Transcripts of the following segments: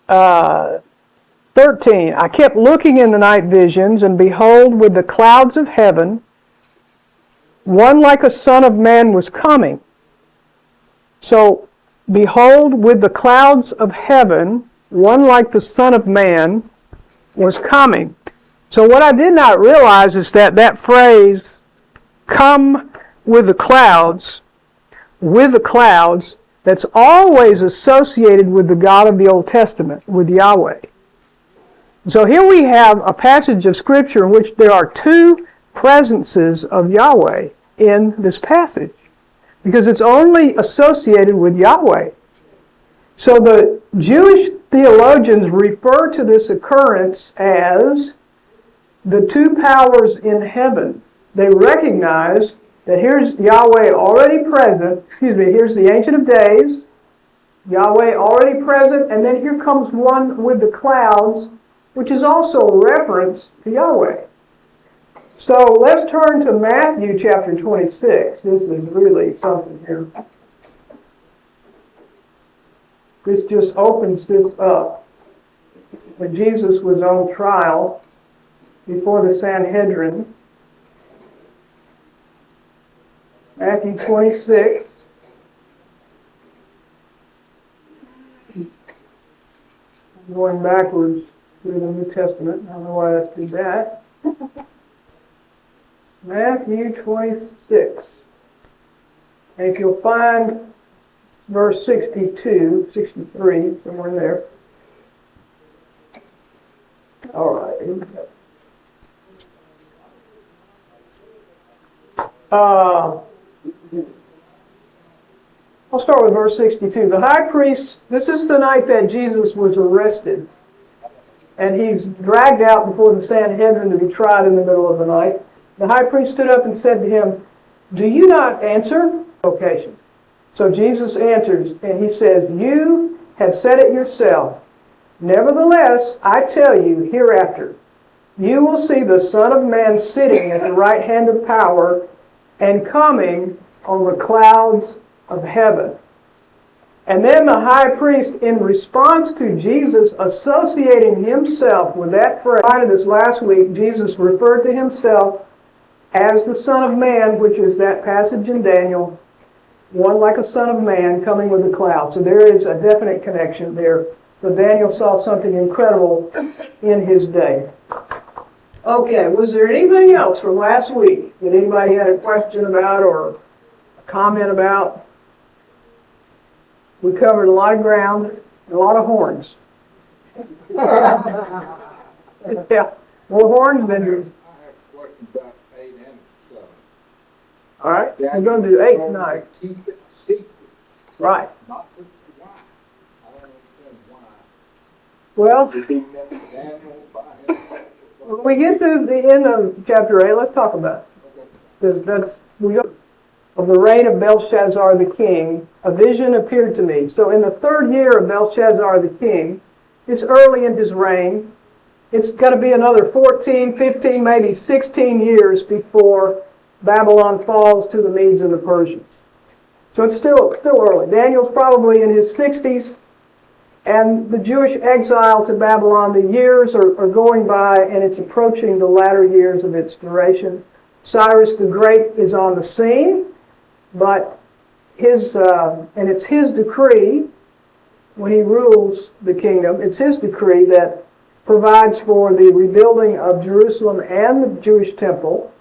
uh, 13, I kept looking in the night visions, and behold, with the clouds of heaven, one like a son of man was coming. So, behold, with the clouds of heaven, one like the Son of Man was coming. So what I did not realize is that that phrase, come with the clouds, that's always associated with the God of the Old Testament, with Yahweh. So here we have a passage of Scripture in which there are two presences of Yahweh in this passage, because it's only associated with Yahweh. So the Jewish theologians refer to this occurrence as the two powers in heaven. They recognize that here's Yahweh already present, here's the Ancient of Days, Yahweh already present, and then here comes one with the clouds, which is also a reference to Yahweh. So let's turn to Matthew chapter 26. This is really something here. This just opens this up. When Jesus was on trial before the Sanhedrin, Matthew 26. I'm going backwards through the New Testament. I don't know why I did that. Matthew 26. And if you'll find verse 62, 63, somewhere in there. All right. Here we go. I'll start with verse 62. The high priest, this is the night that Jesus was arrested, and he's dragged out before the Sanhedrin to be tried in the middle of the night. The high priest stood up and said to him, "Do you not answer?" Vocation. So Jesus answers, and he says, "You have said it yourself. Nevertheless, I tell you, hereafter, you will see the Son of Man sitting at the right hand of power and coming on the clouds of heaven." And then the high priest, in response to Jesus associating himself with that phrase, this last week, Jesus referred to himself as the Son of Man, which is that passage in Daniel, one like a son of man coming with a cloud. So there is a definite connection there. So Daniel saw something incredible in his day. Okay, was there anything else from last week that anybody had a question about or a comment about? We covered a lot of ground and a lot of horns. Yeah, more horns than... I have a question about 8 and 7. All right, we're going to do 8 tonight. Keep it secret. Right. Not just why. I don't understand why. Well, Daniel by himself. when we get to the end of chapter 8, let's talk about it. Because that's, we go of the reign of Belshazzar the king, a vision appeared to me. So in the 3rd year of Belshazzar the king, it's early in his reign. It's got to be another 14, 15, maybe 16 years before Babylon falls to the Medes and the Persians. So it's still early. Daniel's probably in his 60s, and the Jewish exile to Babylon, the years are going by, and it's approaching the latter years of its duration. Cyrus the Great is on the scene, but and it's his decree when he rules the kingdom. It's his decree that provides for the rebuilding of Jerusalem and the Jewish temple.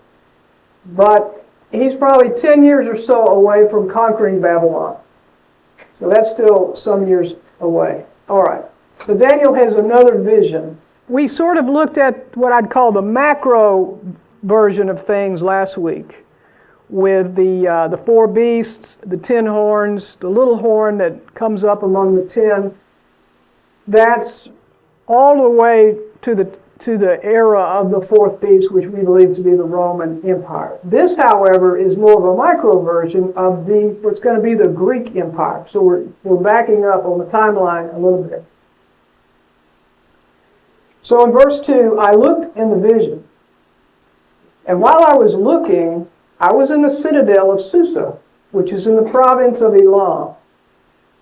But he's probably 10 years or so away from conquering Babylon. So that's still some years away. All right. So Daniel has another vision. We sort of looked at what I'd call the macro version of things last week, with the 4 beasts, the 10 horns, the little horn that comes up among the 10. That's all the way to the era of the 4th beast, which we believe to be the Roman Empire. This, however, is more of a micro version of what's going to be the Greek Empire. So we're backing up on the timeline a little bit. So in verse 2, I looked in the vision, and while I was looking, I was in the citadel of Susa, which is in the province of Elam.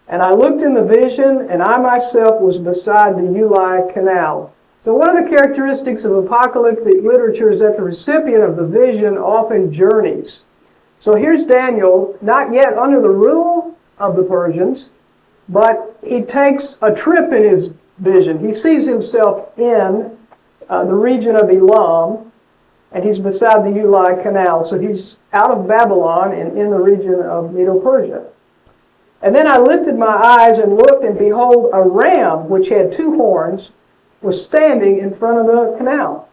And I looked in the vision, and I myself was beside the Ulai Canal. So one of the characteristics of apocalyptic literature is that the recipient of the vision often journeys. So here's Daniel, not yet under the rule of the Persians, but he takes a trip in his vision. He sees himself in the region of Elam, and he's beside the Ulai Canal. So he's out of Babylon and in the region of Medo-Persia. And then I lifted my eyes and looked, and behold, a ram which had 2 horns was standing in front of the canal.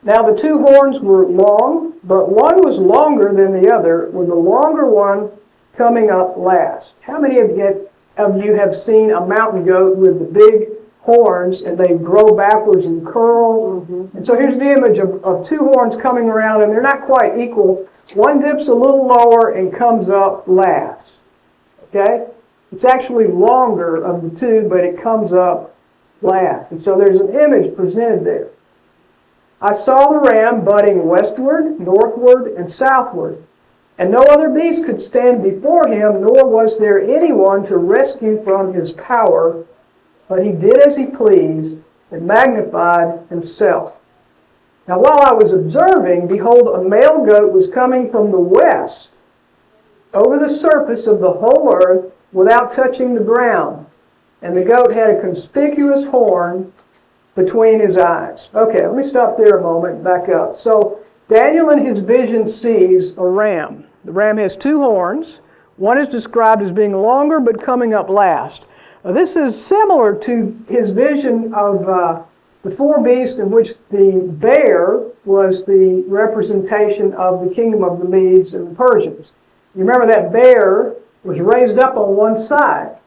Now the 2 horns were long, but one was longer than the other, with the longer one coming up last. How many of you have seen a mountain goat with the big horns, and they grow backwards and curl? Mm-hmm. And so here's the image of 2 horns coming around, and they're not quite equal. One dips a little lower and comes up last. Okay? It's actually longer of the 2, but it comes up last. And so there's an image presented there. I saw the ram butting westward, northward, and southward, and no other beast could stand before him, nor was there anyone to rescue from his power, but he did as he pleased and magnified himself. Now while I was observing, behold, a male goat was coming from the west, over the surface of the whole earth without touching the ground. And the goat had a conspicuous horn between his eyes. Okay, let me stop there a moment and back up. So Daniel in his vision sees a ram. The ram has 2 horns. One is described as being longer but coming up last. Now, this is similar to his vision of the 4 beasts, in which the bear was the representation of the kingdom of the Medes and the Persians. You remember that bear was raised up on one side.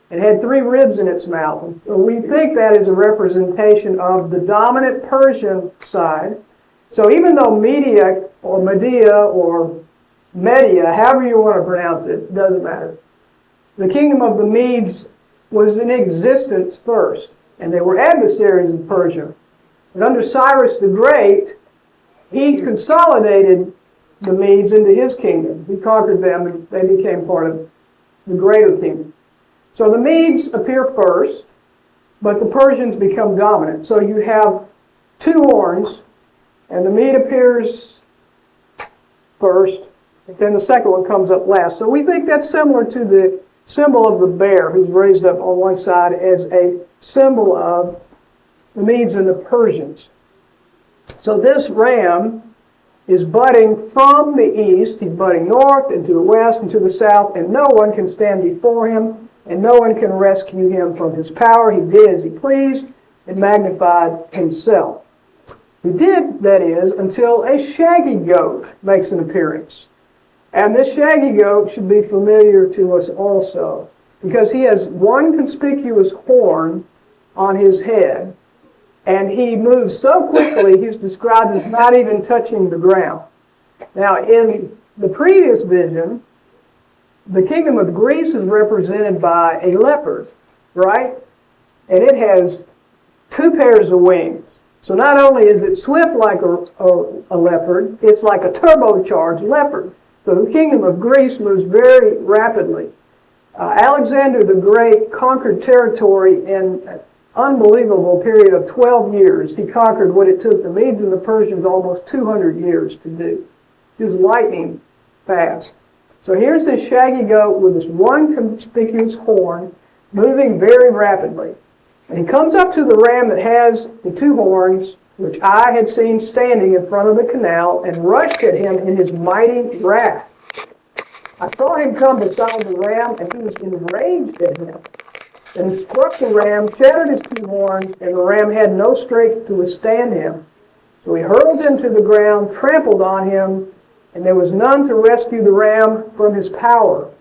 It had 3 ribs in its mouth. And we think that is a representation of the dominant Persian side. So even though Media or Media, however you want to pronounce it, doesn't matter. The kingdom of the Medes was in existence first, and they were adversaries of Persia. But under Cyrus the Great, he consolidated the Medes into his kingdom. He conquered them, and they became part of the greater kingdom. So the Medes appear first, but the Persians become dominant. So you have 2 horns, and the Mede appears first, then the second one comes up last. So we think that's similar to the symbol of the bear, who's raised up on one side as a symbol of the Medes and the Persians. So this ram is budding from the east. He's budding north and to the west and to the south, and no one can stand before him, and no one can rescue him from his power. He did as he pleased and magnified himself. He did, that is, until a shaggy goat makes an appearance. And this shaggy goat should be familiar to us also, because he has 1 conspicuous horn on his head, and he moves so quickly he's described as not even touching the ground. Now, in the previous vision, the kingdom of Greece is represented by a leopard, right? And it has 2 pairs of wings. So not only is it swift like a leopard, it's like a turbocharged leopard. So the kingdom of Greece moves very rapidly. Alexander the Great conquered territory in an unbelievable period of 12 years. He conquered what it took the Medes and the Persians almost 200 years to do. It was lightning fast. So here's this shaggy goat with this 1 conspicuous horn moving very rapidly. And he comes up to the ram that has the 2 horns, which I had seen standing in front of the canal, and rushed at him in his mighty wrath. I saw him come beside the ram, and he was enraged at him. And he struck the ram, shattered his 2 horns, and the ram had no strength to withstand him. So he hurled him to the ground, trampled on him, and there was none to rescue the ram from his power.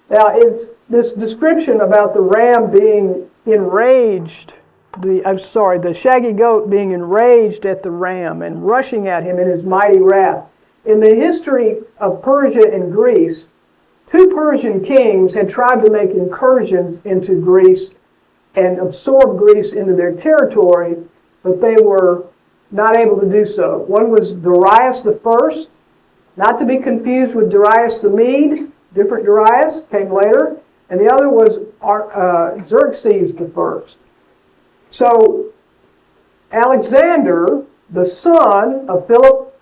Now, it's this description about the ram being enraged, the shaggy goat being enraged at the ram and rushing at him in his mighty wrath. In the history of Persia and Greece, 2 Persian kings had tried to make incursions into Greece and absorb Greece into their territory, but they were not able to do so. One was Darius I, not to be confused with Darius the Mede. Different Darius, came later. and the other was Xerxes the first. So Alexander, the son of Philip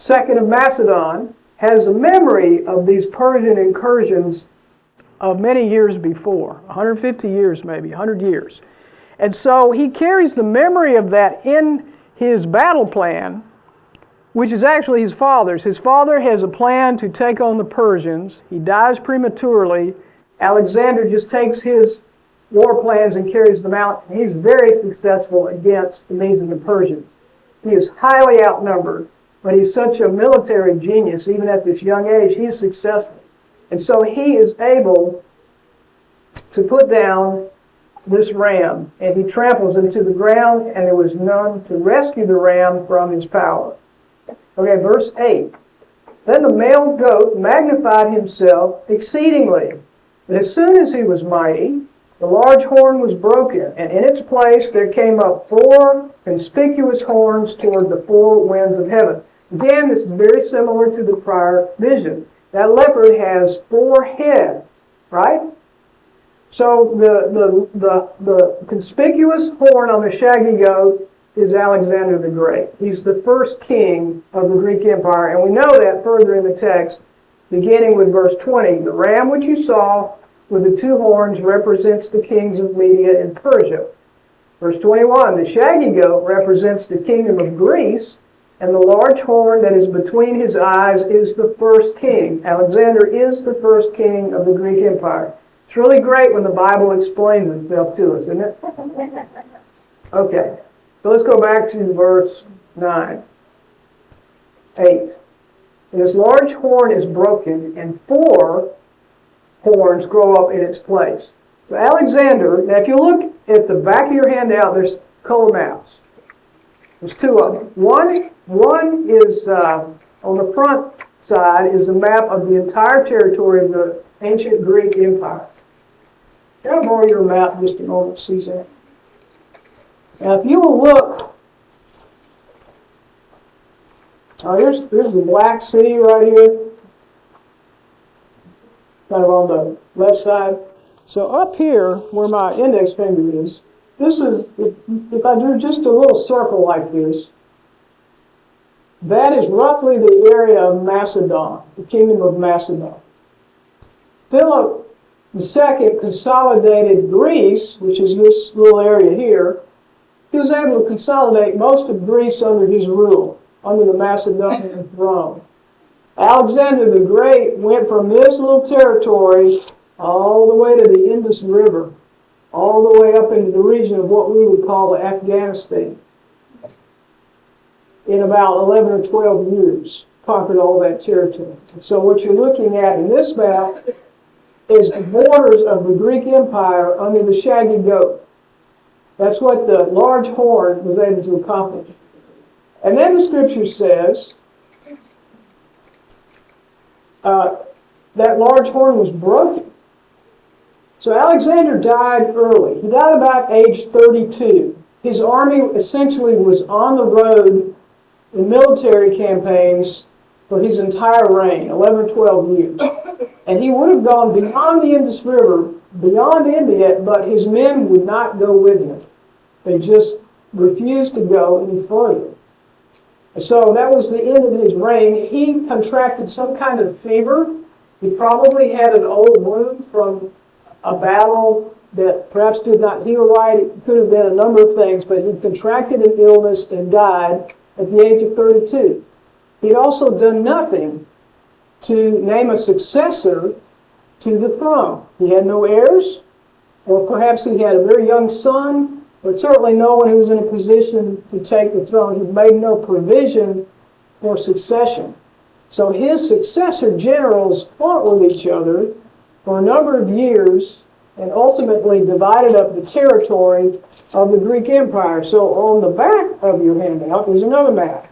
II of Macedon, has a memory of these Persian incursions of many years before, 150 years maybe, 100 years. And so he carries the memory of that in his battle plan, which is actually his father's. His father has a plan to take on the Persians. He dies prematurely. Alexander just takes his war plans and carries them out. And he's very successful against the Medes and the Persians. He is highly outnumbered, but he's such a military genius, even at this young age, he is successful. And so he is able to put down this ram, and he tramples him to the ground, and there was none to rescue the ram from his power. Okay, verse 8. Then the male goat magnified himself exceedingly, but as soon as he was mighty, the large horn was broken, and in its place there came up 4 conspicuous horns toward the 4 winds of heaven. Again, this is very similar to the prior vision. That leopard has 4 heads, right? So the conspicuous horn on the shaggy goat is Alexander the Great. He's the first king of the Greek Empire, and we know that further in the text, beginning with verse 20. The ram which you saw with the 2 horns represents the kings of Media and Persia. Verse 21, the shaggy goat represents the kingdom of Greece, and the large horn that is between his eyes is the first king. Alexander is the first king of the Greek Empire. It's really great when the Bible explains itself to us, isn't it? Okay, so let's go back to verse 9. 8. And this large horn is broken, and 4 horns grow up in its place. So Alexander, now if you look at the back of your handout, there's color maps. There's 2 of them. One is, on the front side, is a map of the entire territory of the ancient Greek Empire. Can I borrow your map just a moment, Suzanne? Now if you will look, here's the Black Sea right here, kind of on the left side. So up here, where my index finger is, this is, if I do just a little circle like this, that is roughly the area of Macedon, the kingdom of Macedon. Philip II consolidated Greece, which is this little area here. He was able to consolidate most of Greece under his rule, under the Macedonian throne. Alexander the Great went from this little territory all the way to the Indus River, all the way up into the region of what we would call Afghanistan. In about 11 or 12 years, conquered all that territory. So what you're looking at in this map is the borders of the Greek Empire under the shaggy goat. That's what the large horn was able to accomplish. And then the scripture says that large horn was broken. So Alexander died early. He died about age 32. His army essentially was on the road in military campaigns for his entire reign, 11 or 12 years. And he would have gone beyond the Indus River, beyond India, but his men would not go with him. They just refused to go any further. So that was the end of his reign. He contracted some kind of fever. He probably had an old wound from a battle that perhaps did not heal right. It could have been a number of things, but he contracted an illness and died at the age of 32. He'd also done nothing to name a successor to the throne. He had no heirs, or perhaps he had a very young son, but certainly no one who was in a position to take the throne. He made no provision for succession. So his successor generals fought with each other for a number of years and ultimately divided up the territory of the Greek Empire. So on the back of your handout, there's another map.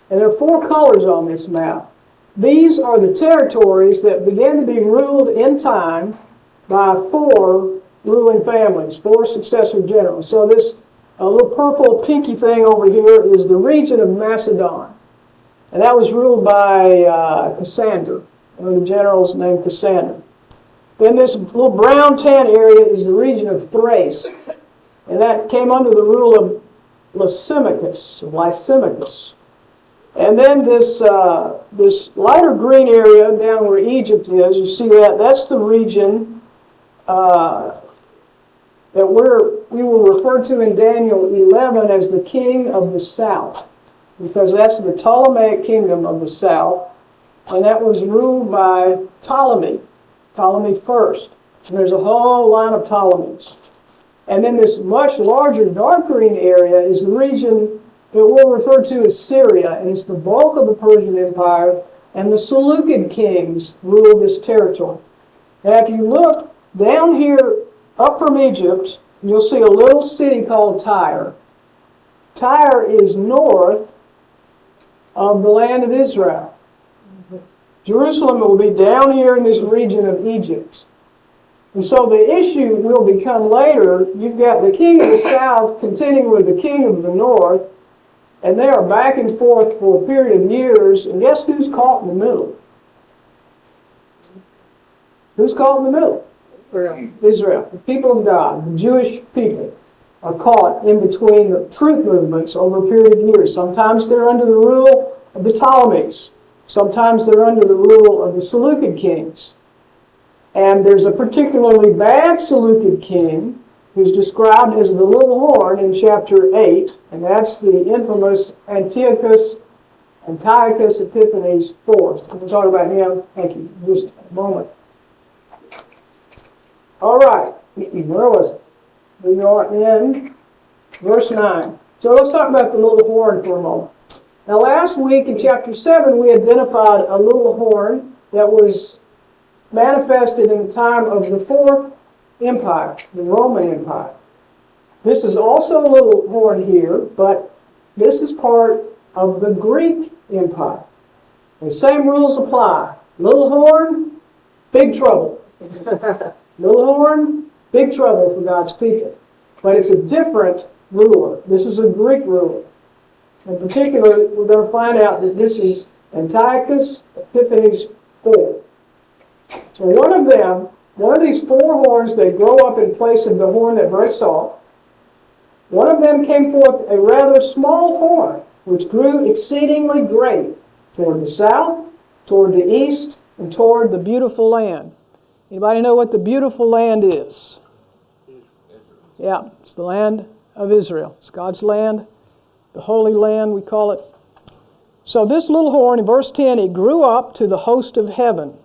And there are 4 colors on this map. These are the territories that began to be ruled in time by 4 ruling families, 4 successor generals. So this little purple pinky thing over here is the region of Macedon. And that was ruled by Cassander, one of the generals named Cassander. Then this little brown tan area is the region of Thrace. And that came under the rule of Lysimachus. And then this lighter green area down where Egypt is, you see that? That's the region that we will refer to in Daniel 11 as the king of the south, because that's the Ptolemaic kingdom of the south, and that was ruled by Ptolemy first. And there's a whole line of Ptolemies. And then this much larger dark green area is the region that we'll refer to as Syria, and it's the bulk of the Persian Empire, and the Seleucid kings ruled this territory. Now if you look down here up from Egypt, you'll see a little city called Tyre. Tyre is north of the land of Israel. Jerusalem will be down here in this region of Egypt. And so the issue will become later, you've got the king of the south contending with the king of the north, and they are back and forth for a period of years, and guess who's caught in the middle? Who's caught in the middle? Israel. The people of God, the Jewish people, are caught in between the truth movements over a period of years. Sometimes they're under the rule of the Ptolemies. Sometimes they're under the rule of the Seleucid kings. And there's a particularly bad Seleucid king who's described as the little horn in chapter 8, and that's the infamous Antiochus Epiphanes IV. We'll talk about him, thank you, in just a moment. All right, where was it? We are in verse 9. So let's talk about the little horn for a moment. Now last week in chapter 7 we identified a little horn that was manifested in the time of the Fourth Empire, the Roman Empire. This is also a little horn here, but this is part of the Greek Empire. The same rules apply. Little horn, big trouble. Little horn, big trouble for God's people. But it's a different ruler. This is a Greek ruler. In particular, we're going to find out that this is Antiochus Epiphanes IV. So one of these four horns, they grow up in place of the horn that breaks off. One of them came forth a rather small horn, which grew exceedingly great toward the south, toward the east, and toward the beautiful land. Anybody know what the beautiful land is? Yeah, it's the land of Israel. It's God's land, the Holy Land, we call it. So this little horn, in verse 10, it grew up to the host of heaven.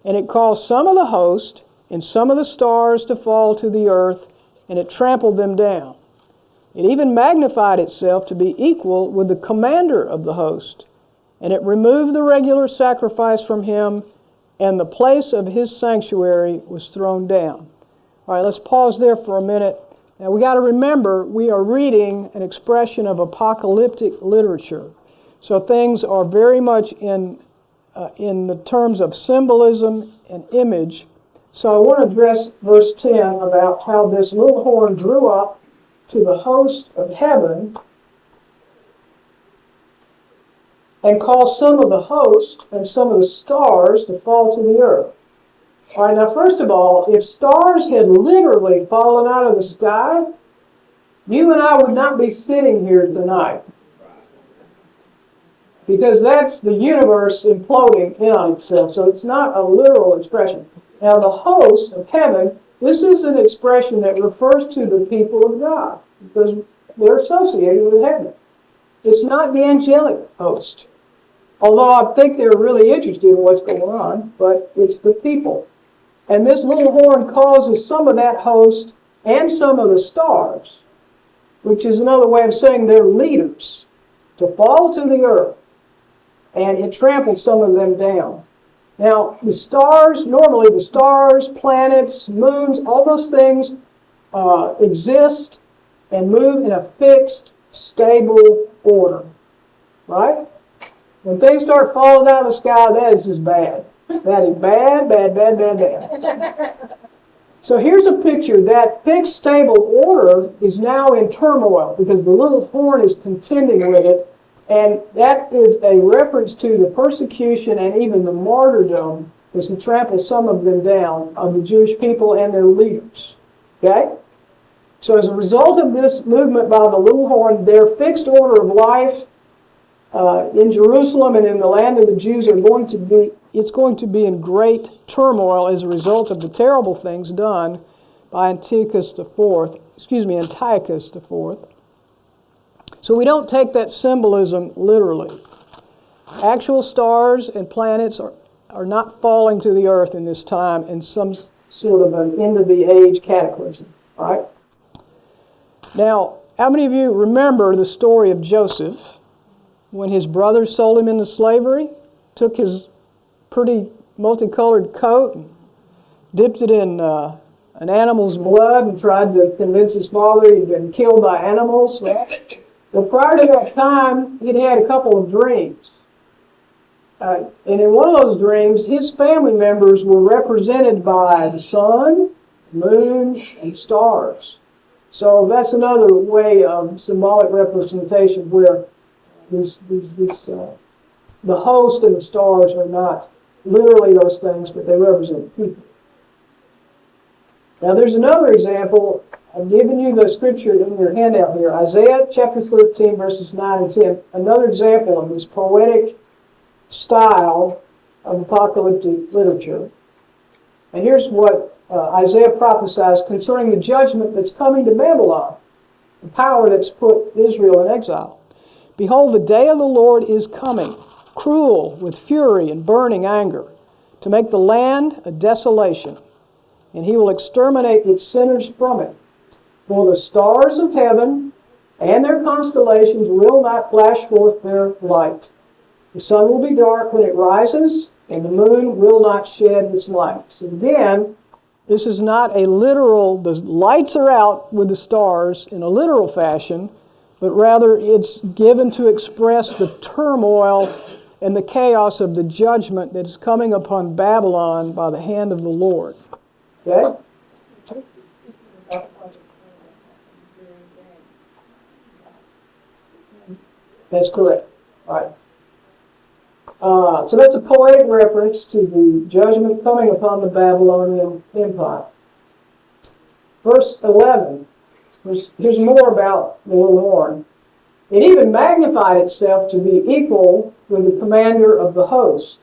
And it caused some of the host and some of the stars to fall to the earth, and it trampled them down. It even magnified itself to be equal with the commander of the host, and it removed the regular sacrifice from him, and the place of his sanctuary was thrown down. All right, let's pause there for a minute. Now we got to remember we are reading an expression of apocalyptic literature. So things are very much in the terms of symbolism and image. So I want to address verse 10 about how this little horn grew up to the host of heaven and caused some of the host and some of the stars to fall to the earth. All right, now first of all, if stars had literally fallen out of the sky, you and I would not be sitting here tonight. Because that's the universe imploding in on itself. So it's not a literal expression. Now the host of heaven, this is an expression that refers to the people of God. Because they're associated with heaven. It's not the angelic host. Although I think they're really interested in what's going on. But it's the people. And this little horn causes some of that host and some of the stars, which is another way of saying they're leaders, to fall to the earth. And it trampled some of them down. Now, the stars, normally the stars, planets, moons, all those things exist and move in a fixed, stable order. Right? When things start falling out of the sky, that is just bad. That is bad, bad, bad, bad, bad. So here's a picture. That fixed, stable order is now in turmoil because the little horn is contending with it. And that is a reference to the persecution and even the martyrdom was to trample some of them down, of the Jewish people and their leaders. Okay? So as a result of this movement by the little horn, their fixed order of life in Jerusalem and in the land of the Jews it's going to be in great turmoil as a result of the terrible things done by Antiochus IV. So we don't take that symbolism literally. Actual stars and planets are not falling to the earth in this time in some sort of an end-of-the-age cataclysm. All right? Now, how many of you remember the story of Joseph when his brothers sold him into slavery, took his pretty multicolored coat and dipped it in an animal's blood and tried to convince his father he'd been killed by animals? Well, prior to that time, he'd had a couple of dreams. And in one of those dreams, his family members were represented by the sun, moon, and stars. So that's another way of symbolic representation where the host and the stars are not literally those things, but they represent people. Now there's another example. I've given you the scripture in your handout here. Isaiah chapter 13, verses 9 and 10. Another example of this poetic style of apocalyptic literature. And here's what Isaiah prophesies concerning the judgment that's coming to Babylon, the power that's put Israel in exile. Behold, the day of the Lord is coming, cruel with fury and burning anger, to make the land a desolation, and he will exterminate its sinners from it. For the stars of heaven and their constellations will not flash forth their light. The sun will be dark when it rises, and the moon will not shed its light. So again, this is not a literal, the lights are out with the stars in a literal fashion, but rather it's given to express the turmoil and the chaos of the judgment that is coming upon Babylon by the hand of the Lord. Okay? That's correct. All right. So that's a poetic reference to the judgment coming upon the Babylonian Empire. Verse 11. Here's more about the little horn. It even magnified itself to be equal with the commander of the host.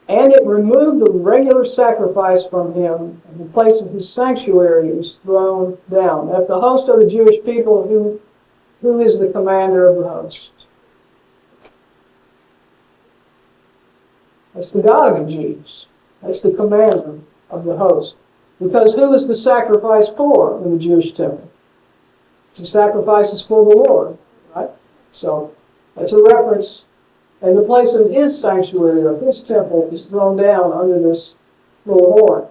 And it removed the regular sacrifice from him, and the place of his sanctuary was thrown down. That the host of the Jewish people, who is the commander of the host? That's the God of the Jews. That's the commander of the host. Because who is the sacrifice for in the Jewish temple? The sacrifice is for the Lord, right? So that's a reference. And the place of his sanctuary, or his temple, is thrown down under this little horn.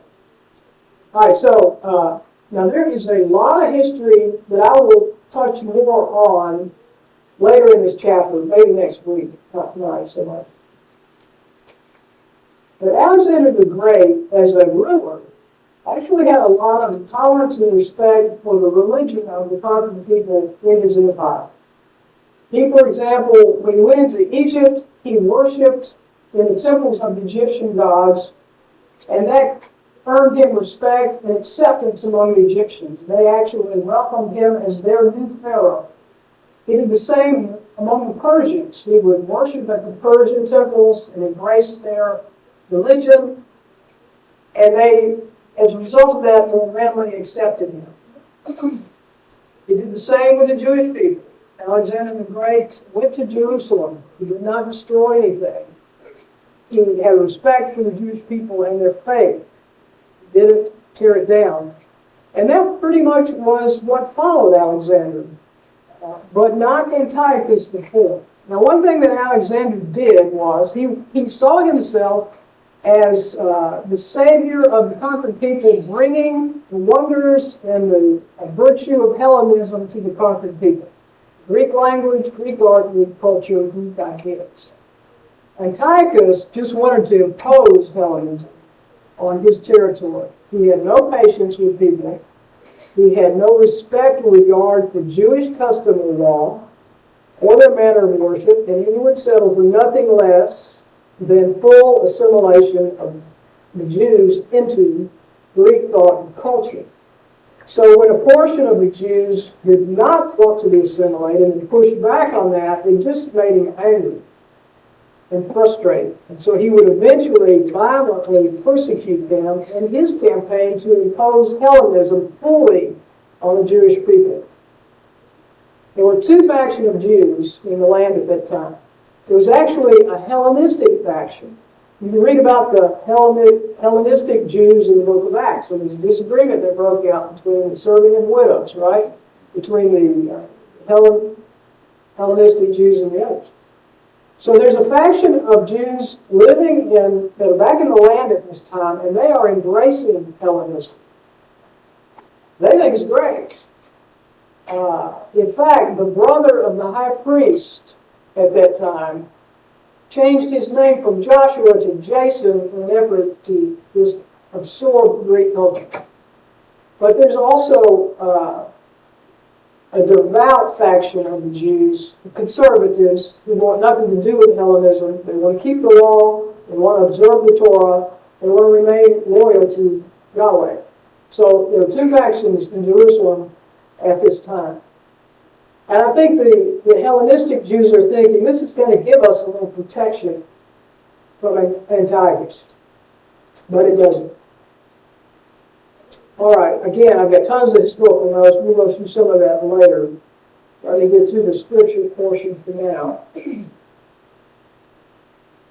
All right, so now there is a lot of history that I will touch more on later in this chapter, maybe next week, not tonight so much. But Alexander the Great, as a ruler, actually had a lot of tolerance and respect for the religion of the conquered people in his empire. He, for example, when he went into Egypt, he worshipped in the temples of the Egyptian gods, and that earned him respect and acceptance among the Egyptians. They actually welcomed him as their new pharaoh. He did the same among the Persians. He would worship at the Persian temples and embrace their religion, and they, as a result of that, more readily accepted him. He did the same with the Jewish people. Alexander the Great went to Jerusalem. He did not destroy anything. He had respect for the Jewish people and their faith. He didn't tear it down. And that pretty much was what followed Alexander, but not Antiochus IV. Now, one thing that Alexander did was he saw himself as the savior of the conquered people, bringing the wonders and the virtue of Hellenism to the conquered people. Greek language, Greek art, Greek culture, Greek ideas. Antiochus just wanted to impose Hellenism on his territory. He had no patience with people. He had no respect or regard for Jewish custom or law or their manner of worship, and he would settle for nothing less than full assimilation of the Jews into Greek thought and culture. So when a portion of the Jews did not want to be assimilated and pushed back on that, it just made him angry and frustrated. And so he would eventually violently persecute them in his campaign to impose Hellenism fully on the Jewish people. There were two factions of Jews in the land at that time. There was actually a Hellenistic faction. You can read about the Hellenistic Jews in the book of Acts. So there's a disagreement that broke out between the servant and widows, right? Between the Hellenistic Jews and the others. So there's a faction of Jews living that are back in the land at this time, and they are embracing Hellenism. They think it's great. In fact, the brother of the high priest at that time changed his name from Joshua to Jason in an effort to just absorb Greek culture. But there's also a devout faction of the Jews, the conservatives, who want nothing to do with Hellenism. They want to keep the law, they want to observe the Torah, they want to remain loyal to Yahweh. So there are two factions in Jerusalem at this time. And I think the Hellenistic Jews are thinking, this is going to give us a little protection from Antiochus. But it doesn't. All right, again, I've got tons of historical notes. We'll go through some of that later. Let me get through the scripture portion for now.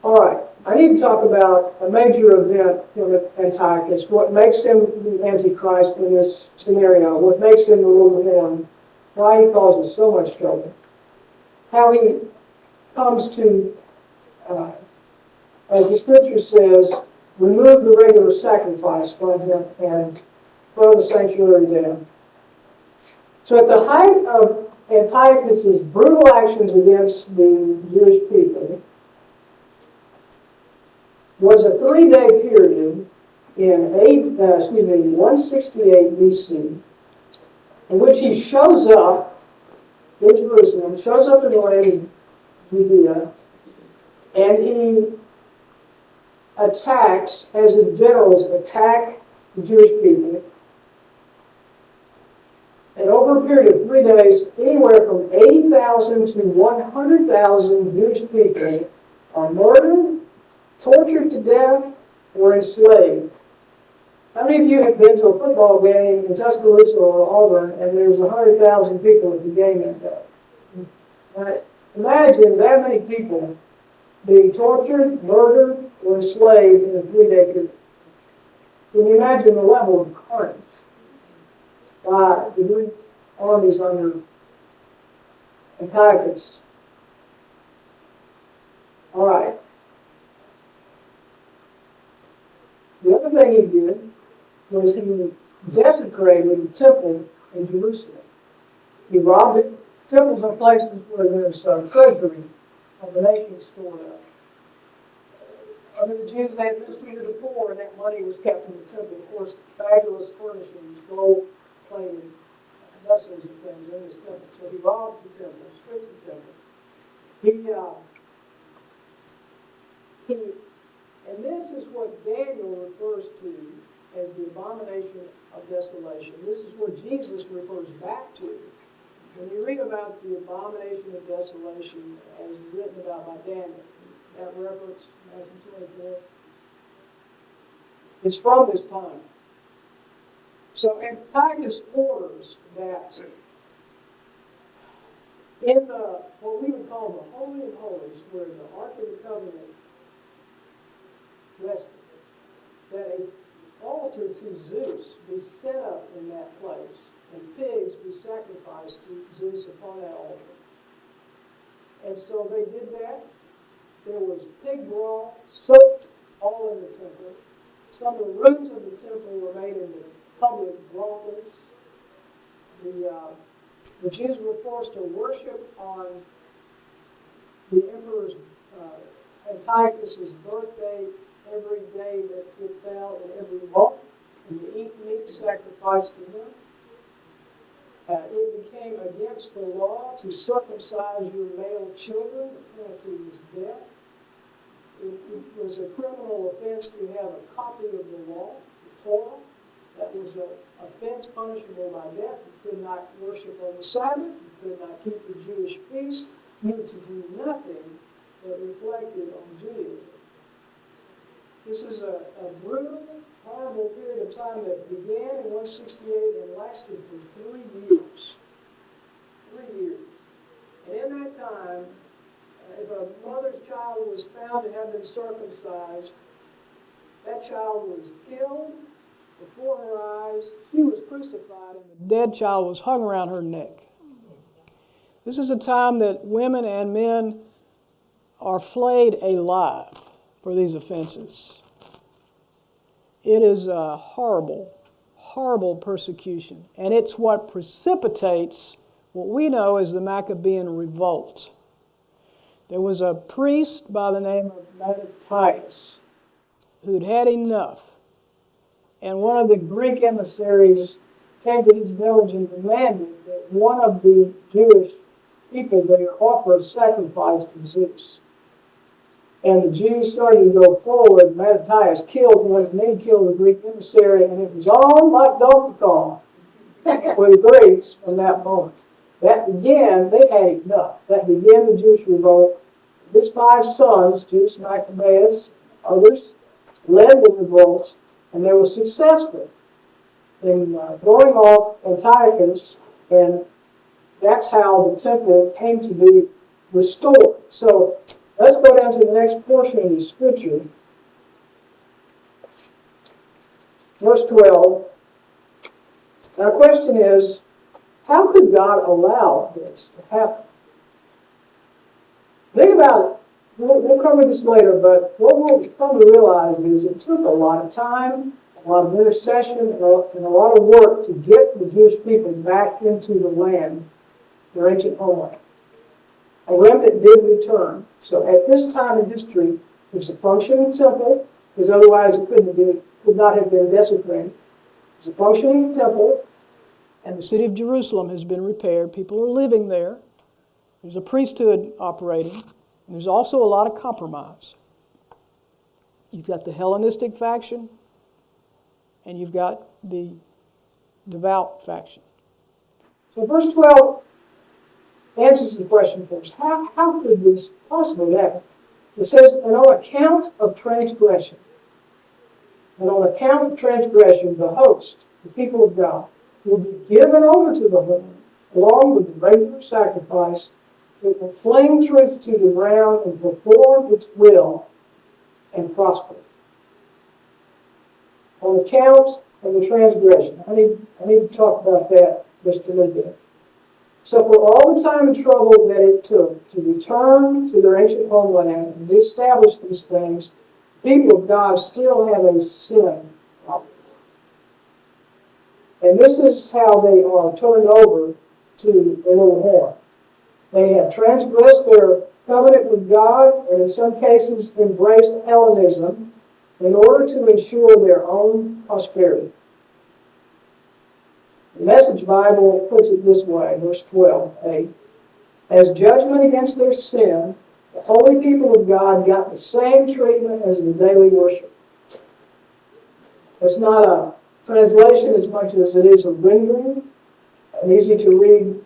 All right, I need to talk about a major event in Antiochus, what makes him the Antichrist in this scenario, what makes him the little horn, why he causes so much trouble, how he comes to, as the scripture says, remove the regular sacrifice from him and throw the sanctuary down. So at the height of Antiochus' brutal actions against the Jewish people was a 3-day period in 168 BC, in which he shows up in Jerusalem, shows up in the land of Judea, and he attacks, as his generals attack the Jewish people. And over a period of 3 days, anywhere from 80,000 to 100,000 Jewish people are murdered, tortured to death, or enslaved. How many of you have been to a football game in Tuscaloosa or Auburn and there's 100,000 people at the game that day? Right? Imagine that many people being tortured, murdered, or enslaved in a 3-day period. Can you imagine the level of carnage by the Greek armies under Antiochus? All right. The other thing he did was he desecrated the temple in Jerusalem. He robbed it. Temples are places where there's treasury of the nation stored up. Under the Jews, they had mistreated the poor, and that money was kept in the temple. Of course, fabulous furnishings, gold plated vessels and things in this temple. So he robs the temple, strips the temple. And this is what Daniel refers to as the abomination of desolation. This is what Jesus refers back to. When you read about the abomination of desolation as written about by Daniel, that reference, Matthew 24, it's from this time. So Antiochus orders that in what we would call the Holy of Holies, where the Ark of the Covenant rested, that an altar to Zeus be set up in that place, and pigs be sacrificed to Zeus upon that altar. And so they did that. There was pig broth soaked all in the temple. Some of the rooms of the temple were made into public brothels. The Jews were forced to worship on the emperor's Antiochus' birthday every day that it fell in every month, and to eat meat sacrificed to him. It became against the law to circumcise your male children. The penalty was death. It was a criminal offense to have a copy of the law, the Torah. That was an offense punishable by death. You could not worship on the Sabbath. You could not keep the Jewish feast. You were to do nothing that reflected on Judaism. This is a brutal, horrible period of time that began in 168 and lasted for 3 years. 3 years. And in that time, if a mother's child was found to have been circumcised, that child was killed before her eyes. She was crucified, and the dead child was hung around her neck. This is a time that women and men are flayed alive for these offenses. It is a horrible, horrible persecution, and it's what precipitates what we know as the Maccabean revolt. There was a priest by the name of Mattathias who'd had enough, and one of the Greek emissaries came to his village and demanded that one of the Jewish people there offer a sacrifice to Zeus. And the Jews started to go forward. Mattathias killed one, and then killed the Greek emissary, and it was all like Donkey Kong for the Greeks from that moment. That began, they had enough. That began the Jewish revolt. His 5 sons, Judas Maccabeus, others, led the revolts, and they were successful in throwing off Antiochus, and that's how the temple came to be restored. So let's go down to the next portion of the scripture. Verse 12. Now the question is, how could God allow this to happen? Think about it. We'll cover this later, but what we'll come to realize is it took a lot of time, a lot of intercession, and a lot of work to get the Jewish people back into the land, their ancient homeland. A remnant did return. So at this time in history, there's a functioning temple, because otherwise it could not have been desecrated. There's a functioning temple, and the city of Jerusalem has been repaired. People are living there. There's a priesthood operating. And there's also a lot of compromise. You've got the Hellenistic faction, and you've got the devout faction. So verse 12 answers the question for us. How could this possibly happen? It says, and on account of transgression, and on account of transgression, the host, the people of God, will be given over to the Lord, along with the regular sacrifice. It will fling truth to the ground and perform its will and prosper. On account of the transgression. I need to talk about that just a little bit. So for all the time and trouble that it took to return to their ancient homeland and reestablish these things, the people of God still have a sin problem. And this is how they are turned over to the little horn. They have transgressed their covenant with God, and in some cases embraced Hellenism in order to ensure their own prosperity. The Message Bible puts it this way, verse 12a. As judgment against their sin, the holy people of God got the same treatment as the daily worship. It's not a translation as much as it is a rendering, an easy to read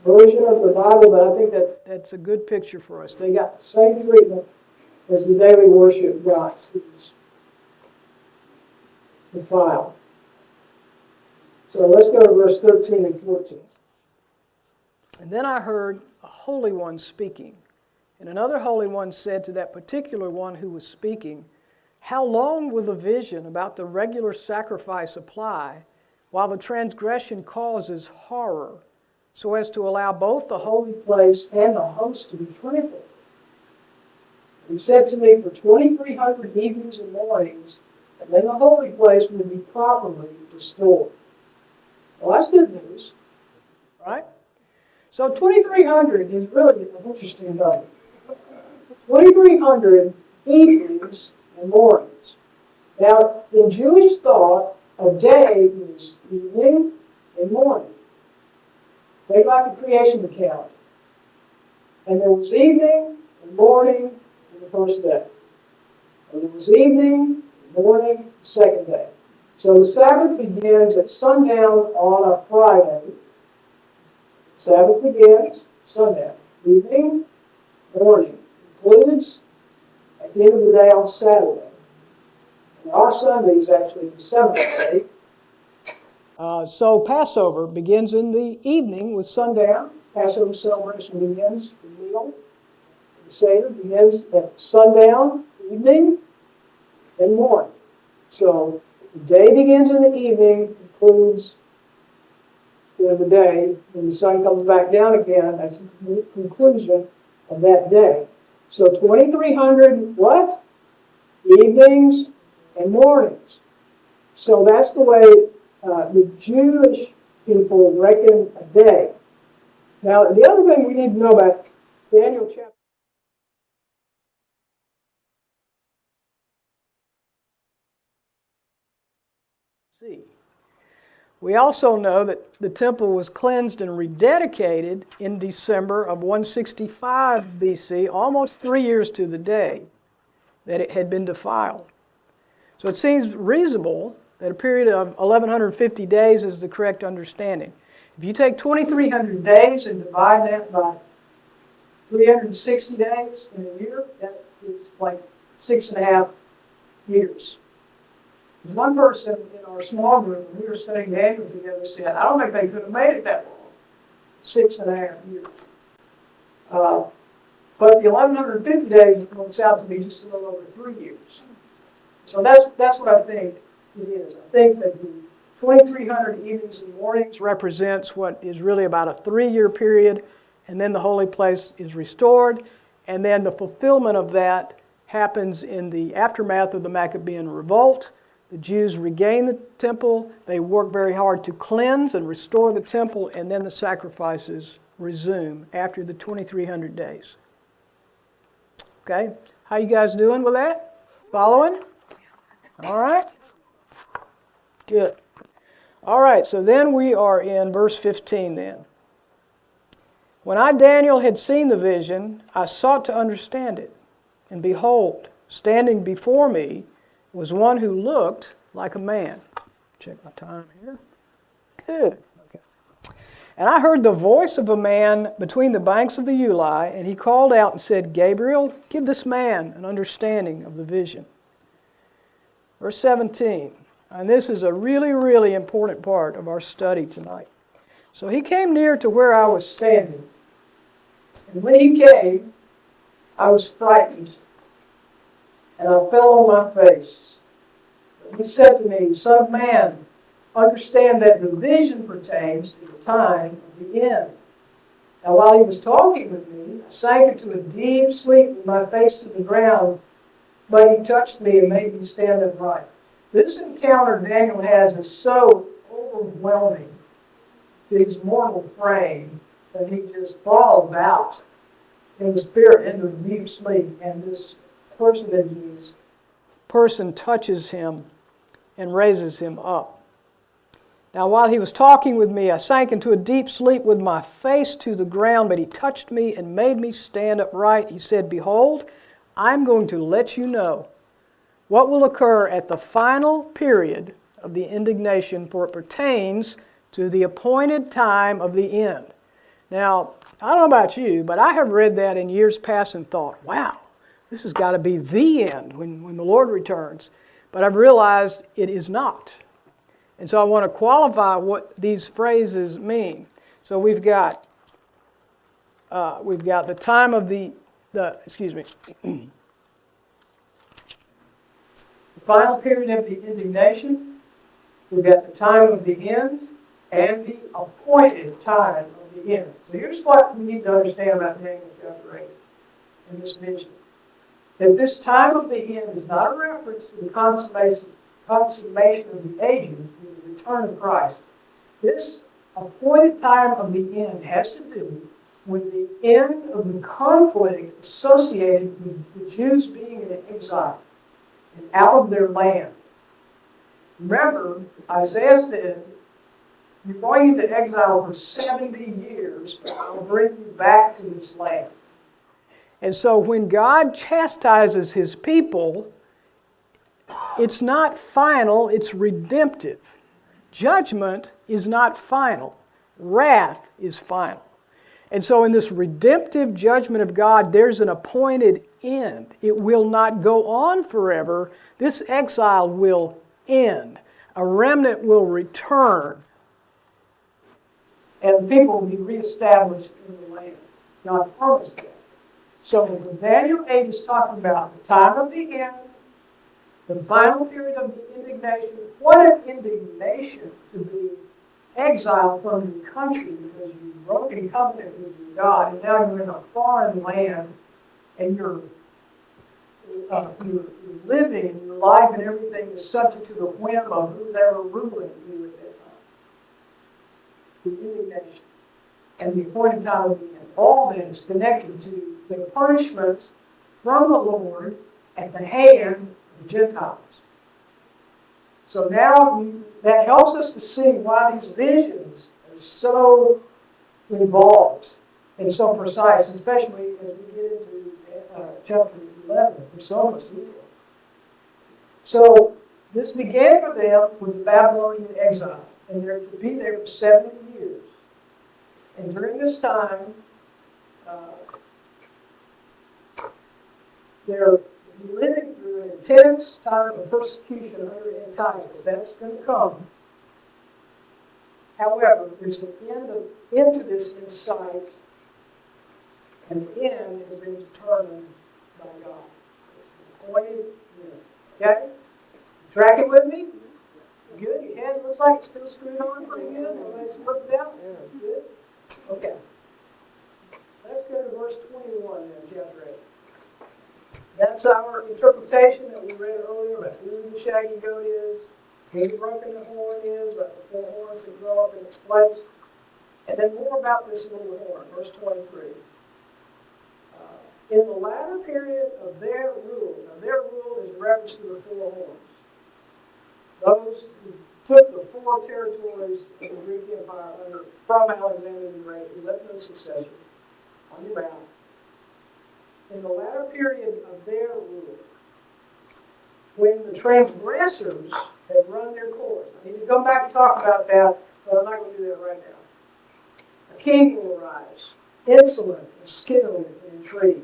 version of the Bible, but I think that's a good picture for us. They got the same treatment as the daily worship got, who was defiled. So let's go to verse 13 and 14. And then I heard a holy one speaking, and another holy one said to that particular one who was speaking, how long will the vision about the regular sacrifice apply, while the transgression causes horror, so as to allow both the holy place and the host to be trampled? He said to me, for 2,300 evenings and mornings, and then the holy place would be properly restored. Well, that's good news, right? So 2,300 is really an interesting number. 2,300 evenings and mornings. Now, in Jewish thought, a day is evening and morning. They got the creation account. And there was evening and morning in the first day. And it was evening, morning, second day. So the Sabbath begins at sundown on a Friday. Sabbath begins sundown. Evening, morning. Concludes at the end of the day on Saturday. And our Sunday is actually the seventh day. So Passover begins in the evening with sundown. Passover celebration begins, the meal, the Seder begins at sundown, evening, and morning. So the day begins in the evening, concludes the day, when the sun comes back down again. That's the conclusion of that day. So 2,300 what? Evenings and mornings. So that's the way the Jewish people reckon a day. Now, the other thing we need to know about Daniel chapter C. We also know that the temple was cleansed and rededicated in December of 165 BC, almost 3 years to the day that it had been defiled. So it seems reasonable that a period of 1,150 days is the correct understanding. If you take 2,300 days and divide that by 360 days in a year, that is like 6.5 years. There's one person in our small group, when we were studying Daniel together, said, I don't think they could have made it that long. 6.5 years. But the 1,150 days works out to be just a little over 3 years. So that's what I think it is. I think that the 2,300 evenings and mornings represents what is really about a 3-year period, and then the holy place is restored, and then the fulfillment of that happens in the aftermath of the Maccabean revolt. The Jews regain the temple, they work very hard to cleanse and restore the temple, and then the sacrifices resume after the 2,300 days. Okay, how you guys doing with that? Following? All right? Good. All right, so then we are in verse 15 then. When I, Daniel, had seen the vision, I sought to understand it. And behold, standing before me was one who looked like a man. Check my time here. Good. Okay. And I heard the voice of a man between the banks of the Uli, and he called out and said, Gabriel, give this man an understanding of the vision. Verse 17. And this is a really, really important part of our study tonight. So he came near to where I was standing. And when he came, I was frightened, and I fell on my face. He said to me, Son of man, understand that the vision pertains to the time of the end. Now while he was talking with me, I sank into a deep sleep with my face to the ground, but he touched me and made me stand upright. This encounter Daniel has is so overwhelming to his mortal frame that he just falls out in the spirit into a deep sleep, and this person touches him and raises him up. Now while he was talking with me, I sank into a deep sleep with my face to the ground, but he touched me and made me stand upright. He said, Behold, I'm going to let you know what will occur at the final period of the indignation, for it pertains to the appointed time of the end. Now, I don't know about you, but I have read that in years past and thought, wow, this has got to be the end when the Lord returns. But I've realized it is not. And so I want to qualify what these phrases mean. So we've got the time of the final period of the indignation, we've got the time of the end, and the appointed time of the end. So here's what we need to understand about Daniel chapter 8 in this vision. That this time of the end is not a reference to the consummation of the ages, to the return of Christ. This appointed time of the end has to do with the end of the conflict associated with the Jews being in exile and out of their land. Remember, Isaiah said, you're going into exile for 70 years, but I will bring you back to this land. And so when God chastises his people, it's not final, it's redemptive. Judgment is not final. Wrath is final. And so in this redemptive judgment of God, there's an appointed end. It will not go on forever. This exile will end. A remnant will return. And people will be reestablished in the land. God promised that. So when Daniel 8 is talking about the time of the end, the final period of the indignation, what an indignation to be exiled from your country because you broke in covenant with your God, and now you're in a foreign land, and you're living, and your life and everything is subject to the whim of who's ever ruling you at that time. The indignation and the appointed time of the end. All that is connected to the punishments from the Lord at the hand of the Gentiles. So now that helps us to see why these visions are so involved and so precise, especially as we get into chapter 11. There's so much detail. So this began for them with the Babylonian exile, and they're to be there for 70 years. And during this time, they're living through an intense time of persecution under Antiochus. That's going to come. However, there's an end to this in sight, and the end has been determined by God. It's appointed end. Okay? Tracking with me? Good. Your head looks like it's still screwed on pretty good. Everybody's looked out? Yeah, that's good. Okay. Let's go to verse 21 then, chapter 8. That's our interpretation that we read earlier about who the shaggy goat is, who the broken horn is, about the four horns that grow up in its place, and then more about this little horn, verse 23. In the latter period of their rule, now their rule is in reference to the four horns. Those who took the four territories of the Greek Empire from Alexander the Great, who left no successor on the map. In the latter period of their rule, when the transgressors have run their course. I need to come back and talk about that, but I'm not going to do that right now. A king will arise, insolent and skilled and intrigued.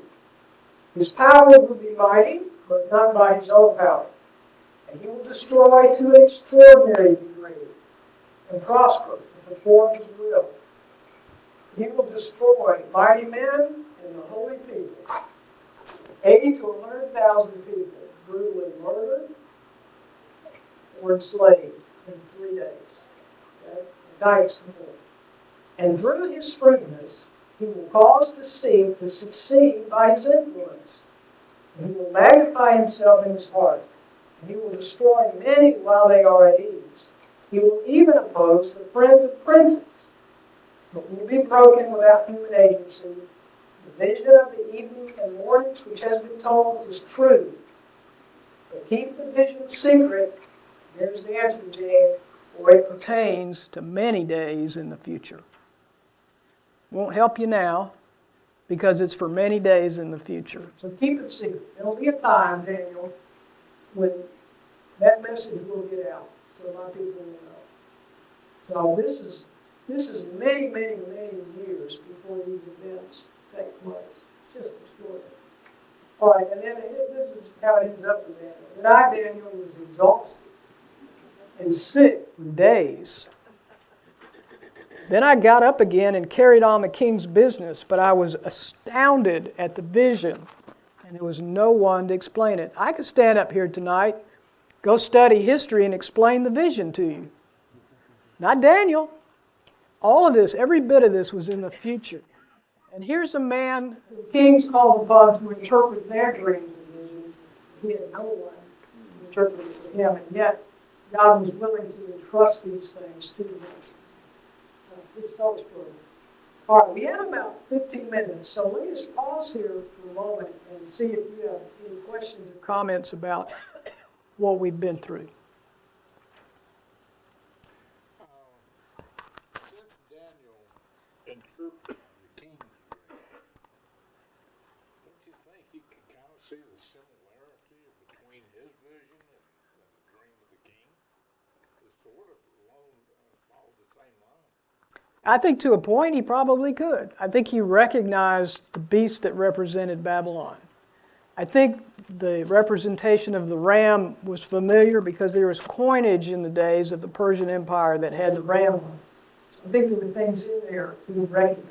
His power will be mighty, but not by his own power. And he will destroy to an extraordinary degree and prosper and perform his will. He will destroy mighty men and the holy people. 80 to 100,000 people brutally murdered or enslaved in 3 days. Okay? Dikes and more. And through his shrewdness, he will cause to succeed by his influence. And he will magnify himself in his heart. And he will destroy many while they are at ease. He will even oppose the friends of princes, but will be broken without human agency. The vision of the evening and mornings which has been told is true. But keep the vision secret. Here's the answer, Jane. For it pertains to many days in the future. Won't help you now, because it's for many days in the future. So keep it secret. There'll be a time, Daniel, when that message will get out, so my people will know. So this is many, many, many years before these events take place. It's just extraordinary. All right, and then this is how it ends up for Daniel. And Daniel was exhausted and sick for days. Then I got up again and carried on the king's business, but I was astounded at the vision, and there was no one to explain it. I could stand up here tonight, go study history, and explain the vision to you. Not Daniel. All of this, every bit of this was in the future. And here's a man the kings called upon to interpret their dreams and visions. He had no one to interpret it for him, and yet God was willing to entrust these things to him. This is always good. All right, we have about 15 minutes, so let me just pause here for a moment and see if you have any questions or comments about what we've been through. Since Daniel interpreted the king's dream, don't you I think to a point he probably could. I think he recognized the beast that represented Babylon. I think the representation of the ram was familiar because there was coinage in the days of the Persian Empire that had the ram on it. So I think there were things in there he would recognize.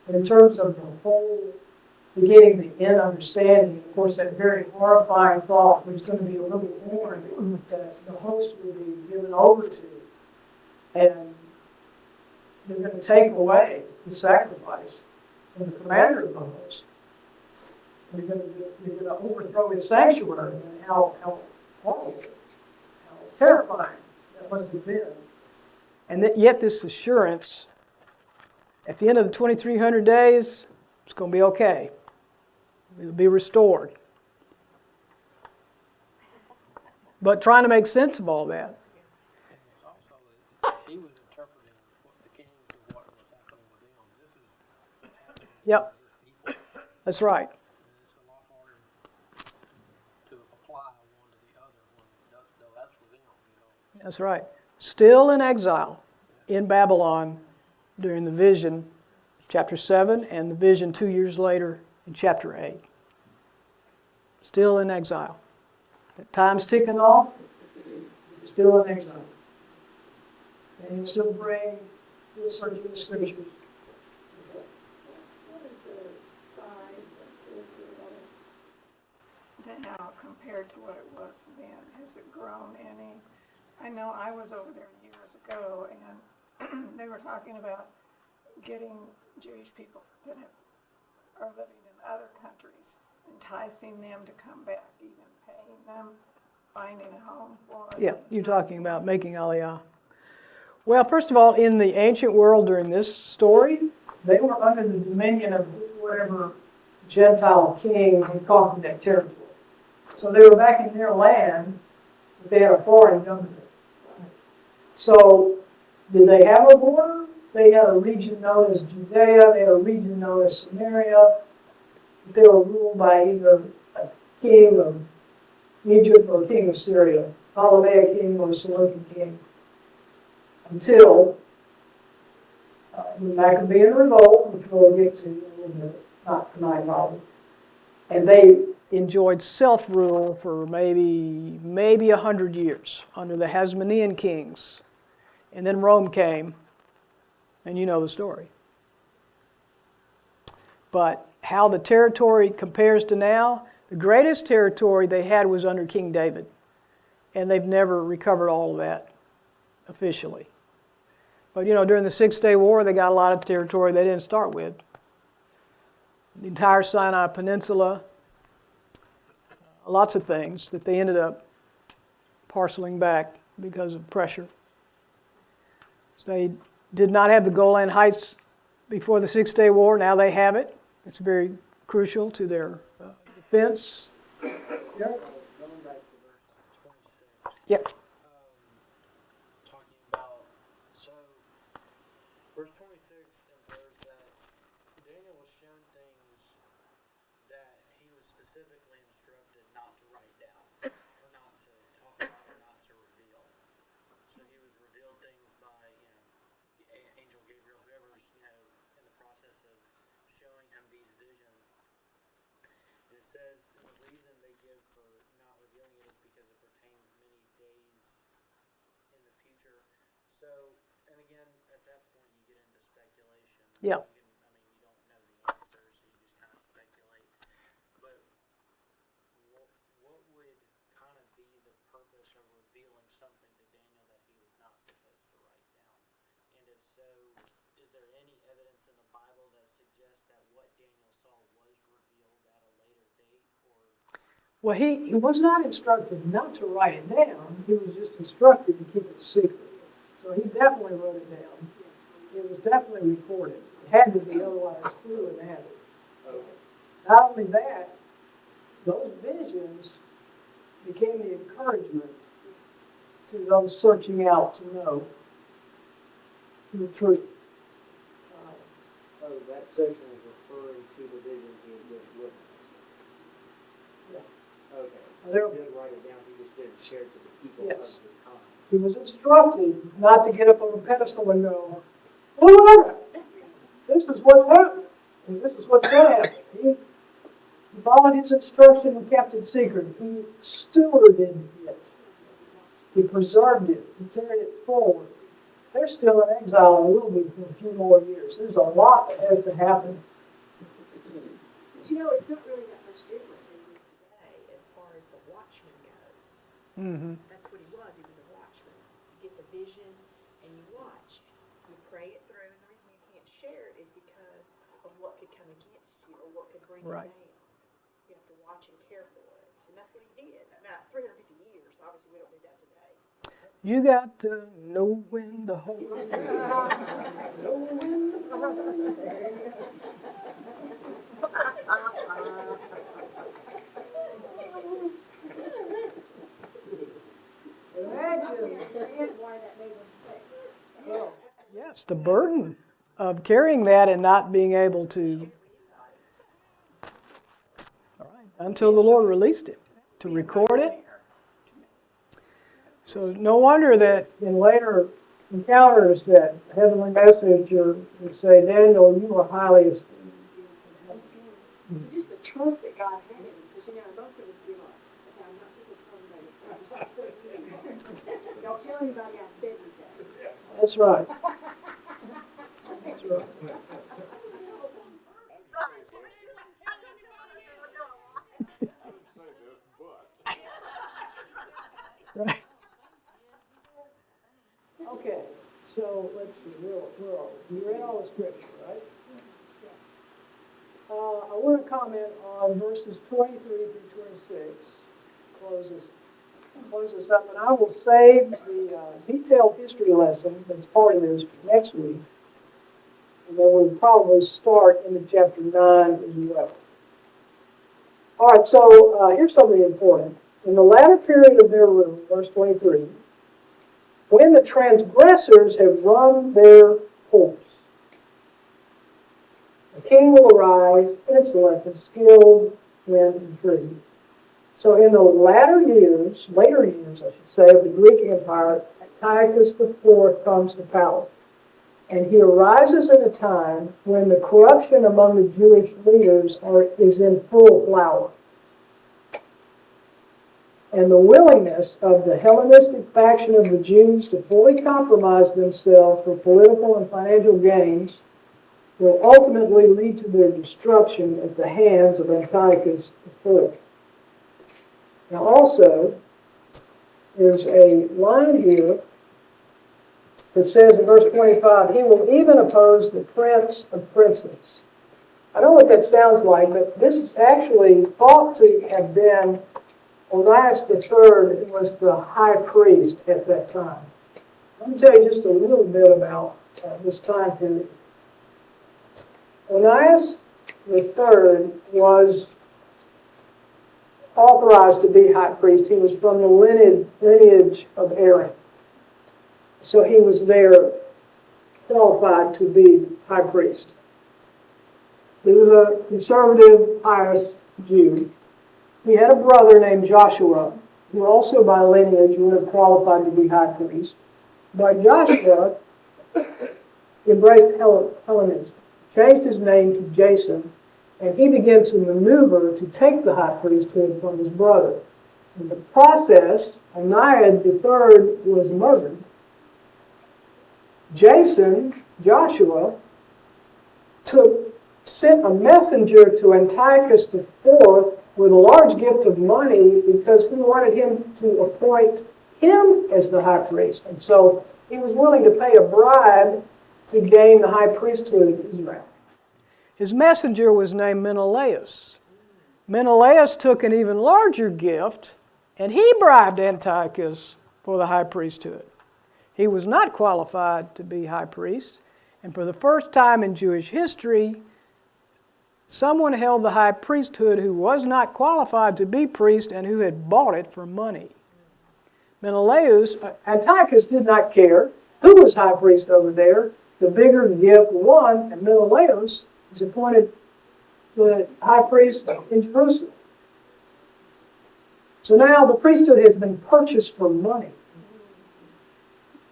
But in terms of the whole beginning, the end understanding, of course, that very horrifying thought was going to be a little horn that the host would be given over to. And they're going to take away the sacrifice from the commander of the host. They're going to overthrow his sanctuary, and how horrible, how terrifying that must have been. And yet this assurance, at the end of the 2,300 days, it's going to be okay. It'll be restored. But trying to make sense of all that. He was interpreting what the kings and what was happening with them. This is happening Yep, with people. that's right. And it's a lot harder to apply one to the other when that's for them, you know. That's right. Still in exile in Babylon during the vision, chapter 7, and the vision 2 years later in chapter 8. Still in exile. The time's ticking off, still in exile. And he'll still searching the scriptures. What is the size of Israel now compared to what it was then? Has it grown any? I know I was over there years ago, and they were talking about getting Jewish people that are living in other countries, enticing them to come back, even paying them, finding a home for them. Yeah, you're talking about making Aliyah. Well, first of all, in the ancient world during this story, they were under the dominion of whatever Gentile king had conquered that territory. So they were back in their land, but they had a foreign government. So, did they have a border? They had a region known as Judea, they had a region known as Samaria. They were ruled by either a king of Egypt or a king of Syria, Ptolemaic king or a Seleucid king. Until the Maccabean revolt, which we'll get to in a little bit, not tonight probably. And they enjoyed self-rule for maybe 100 years under the Hasmonean kings. And then Rome came, and you know the story. But how the territory compares to now, the greatest territory they had was under King David. And they've never recovered all of that officially. But you know, during the 6-Day War, they got a lot of territory they didn't start with. The entire Sinai Peninsula, lots of things that they ended up parceling back because of pressure. So they did not have the Golan Heights before the 6-Day War. Now they have it. It's very crucial to their defense. Going back to verse 26. Yep. Talking about, so, verse 26 infers that Daniel was shown things that he was specifically instructed not to write down, or not to talk about, or not to reveal. So he was revealed things by, Angel Gabriel, whoever's, in the process of showing him these visions. And it says the reason they give for not revealing it is because it pertains many days in the future. So, and again, at that point you get into speculation. Yep. You don't know the answer, so you just kind of speculate. But what would kind of be the purpose of revealing something to Daniel that he was not supposed to write down? And if so, is there any evidence in the Bible that suggests that what Daniel saw was revealed at a later date, or? Well, he was not instructed not to write it down. He was just instructed to keep it secret. So he definitely wrote it down. It was definitely recorded. It had to be, otherwise who would have it? Okay. Not only that, those visions became the encouragement to those searching out to know the truth. So that section is referring to the vision he had just witnessed. Yeah. Okay. There- So he did write it down, he just didn't share it to the people Yes. of the time. He was instructed not to get up on a pedestal and go, Whatever. This is what's happening. And this is what's going to happen. He followed his instruction and kept it secret. He stewarded it. He preserved it. He carried it forward. They're still in exile and will be for a few more years. There's a lot that has to happen. But you know, it's not really that much different than we today as far as the watchman goes. Mm-hmm. That's what he was. He was a watchman. You get the vision and you watch. You pray it through. And the reason you can't share it is because of what could come against you or what could bring Right. you down. You have to watch and care for it. And that's what he did. Now, 350 years, obviously we don't do that today. You got to know when to hold it. Know when to hold it. Imagine. Well, yes, the burden of carrying that and not being able to. All right, until the Lord released it, to record it. So no wonder that in later encounters that heavenly messenger would say, Daniel, you were highly esteemed. Just the trust that God had in him. Because, you know, most of us be like, okay, I'm not supposed to tell anybody. Don't tell anybody I said anything. That's right. That's right. Right. Okay, so let's see, where are we? You read all the scripture, right? I want to comment on verses 23 through 26. Close this up, and I will save the detailed history lesson that's part of this for next week. And then we'll probably start into chapter 9 as well. All right, so here's something important. In the latter period of their rule, verse 23, when the transgressors have run their course, the king will arise, insolent and skilled in intrigue. So in the later years, I should say, of the Greek Empire, Antiochus IV comes to power. And he arises at a time when the corruption among the Jewish leaders is in full flower. And the willingness of the Hellenistic faction of the Jews to fully compromise themselves for political and financial gains will ultimately lead to their destruction at the hands of Antiochus IV. Now also, there's a line here that says in verse 25, he will even oppose the prince of princes. I don't know what that sounds like, but this is actually thought to have been Onias III, who was the high priest at that time. Let me tell you just a little bit about this time period. Onias III was authorized to be high priest. He was from the lineage of Aaron. So he was there qualified to be high priest. He was a conservative, pious Jew. He had a brother named Joshua, who also by lineage would have qualified to be high priest. But Joshua embraced Hellenism, changed his name to Jason, and he began to maneuver to take the high priesthood from his brother. In the process, Onias III was murdered. Joshua, sent a messenger to Antiochus IV with a large gift of money because he wanted him to appoint him as the high priest. And so he was willing to pay a bribe to gain the high priesthood of Israel. His messenger was named Menelaus. Menelaus took an even larger gift, and he bribed Antiochus for the high priesthood. He was not qualified to be high priest, and for the first time in Jewish history, someone held the high priesthood who was not qualified to be priest and who had bought it for money. Antiochus did not care who was high priest over there. The bigger gift won, and Menelaus was appointed the high priest in Jerusalem. So now the priesthood has been purchased for money.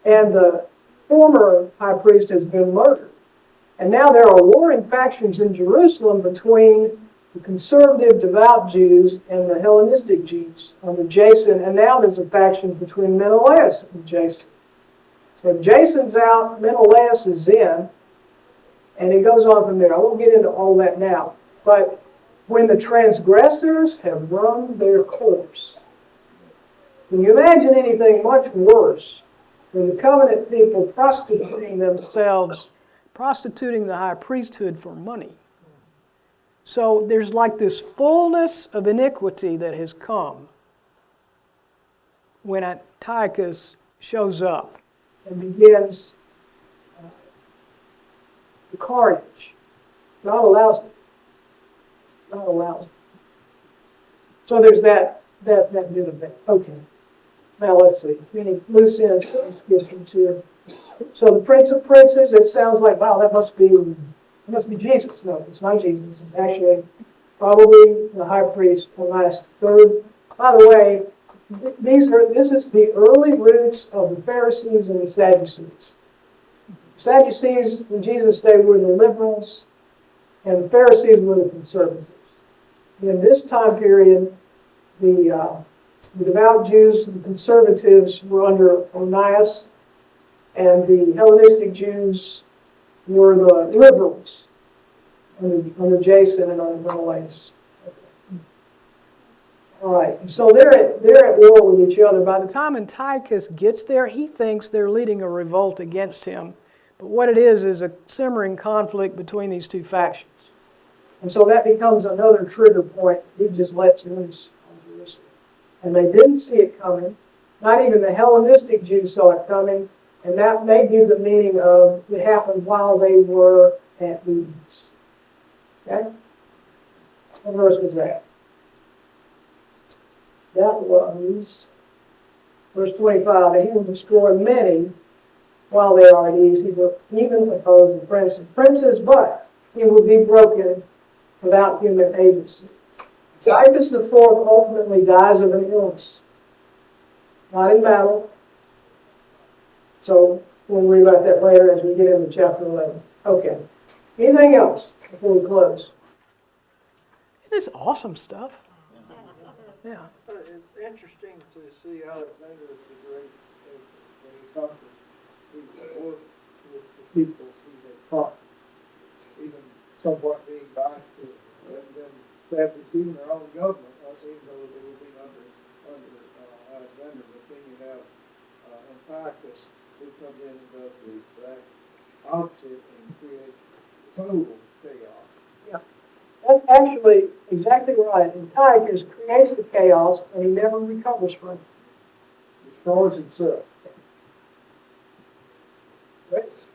And the former high priest has been murdered. And now there are warring factions in Jerusalem between the conservative, devout Jews and the Hellenistic Jews under Jason. And now there's a faction between Menelaus and Jason. So if Jason's out, Menelaus is in, and it goes on from there. I won't get into all that now. But when the transgressors have run their course, can you imagine anything much worse than the covenant people prostituting themselves, prostituting the high priesthood for money? So there's like this fullness of iniquity that has come when Antiochus shows up and begins the carnage. God allows it. God allows it. So there's that bit of that. Okay. Now let's see. Any loose ends here. So the Prince of Princes, it sounds like, wow, that must be Jesus. No, it's not Jesus. It's actually probably the high priest, the last third. By the way, this is the early roots of the Pharisees and the Sadducees. Sadducees in Jesus' day were the liberals, and the Pharisees were the conservatives. In this time period, the devout Jews, the conservatives, were under Onias, and the Hellenistic Jews were the liberals under Jason and under Menelaus. All right, so they're at war with each other. By the time Antiochus gets there, he thinks they're leading a revolt against him. But what it is a simmering conflict between these two factions. And so that becomes another trigger point. He just lets loose on Jerusalem. And they didn't see it coming. Not even the Hellenistic Jews saw it coming. And that may be the meaning of it happened while they were at ease. Okay? What verse was that? That was verse 25. And he will destroy many while they are at ease. He will even oppose the princes, but he will be broken without human agency. Titus IV ultimately dies of an illness, not in battle. So we'll read about that later as we get into chapter 11. Okay. Anything else before we close? This is awesome stuff. Yeah. It's interesting to see Alexander the Great when he conquered. He worked with the peoples he had taught, even somewhat being biased to it, and then establishing their own government, even though they would be under Alexander. But then you have Antiochus, who comes in and does the exact opposite and creates total chaos. Yeah. That's actually exactly right. Antiochus creates the chaos and he never recovers from it. Destroys himself. That's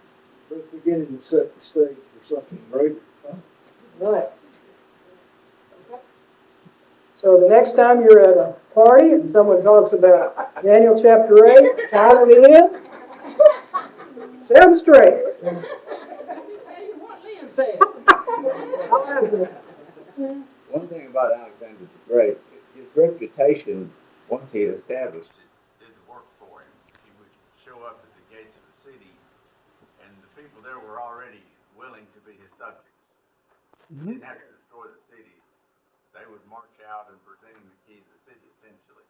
beginning to set the stage for something greater. Huh? Right. Okay. So the next time you're at a party and someone talks about Daniel chapter 8, time of the end, set them straight. One thing about Alexander the Great, his reputation, once he had established it, did the work for him. He would show up at the gates of the city, and the people there were already willing to be his subjects. He didn't have to destroy the city. They would march out and present him the key to the city, essentially.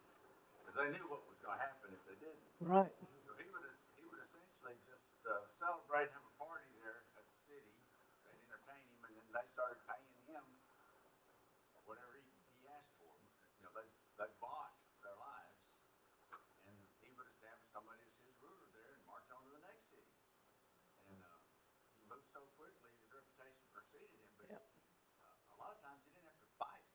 Because they knew what was going to happen if they didn't. Right. So he would essentially just celebrate, have a party there at the city. They'd entertain him, and then they started paying him whatever he asked for. You know, they bought their lives, and he would establish somebody as his ruler there and march on to the next city. And he moved so quickly, his reputation preceded him. But a lot of times he didn't have to fight.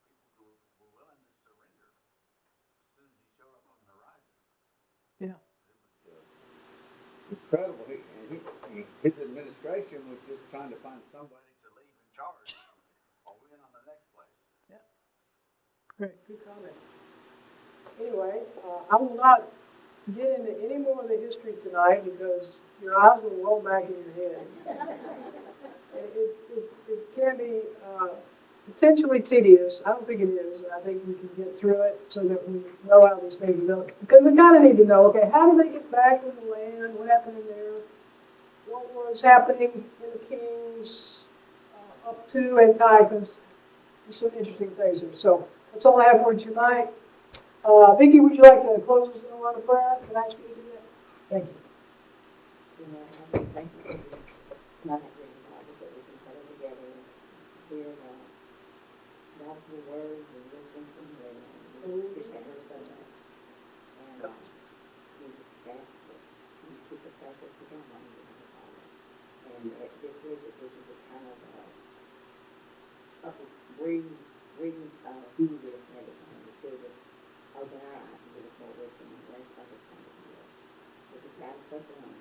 People were willing to surrender as soon as he showed up on the horizon. Yeah. It was incredible. His administration was just trying to find somebody to leave in charge while we went on the next place. Yeah. Great. Good comment. Anyway, I will not get into any more of the history tonight because your eyes will roll back in your head. It can be potentially tedious. I don't think it is. I think we can get through it so that we know how these things go. Because we kind of need to know, okay, how did they get back in the land? What happened in there? What was happening in the kings up to Antiochus? There's some interesting things there. So that's all I have for you tonight. Vicki, would you like to close us in a word of prayer? Can I ask you to do that? Thank you. Thank you for not having Bible that we can put together and hear multiple words and listen from them. We appreciate her so much. And we just ask that you keep us up as we go on. And this visit was just kind of reading through this and everything. It should just open our eyes and give us more wisdom and grace by this kind of deal. So just guide us up along.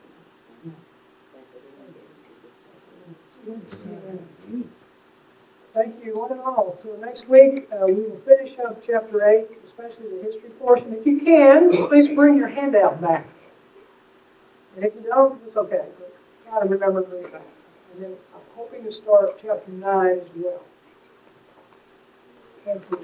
Thank you, one and all. So next week, we will finish up chapter 8, especially the history portion. If you can, please bring your handout back. And if you don't, it's okay. But try to remember to bring it back. And then I'm hoping to start chapter 9 as well. Thank you.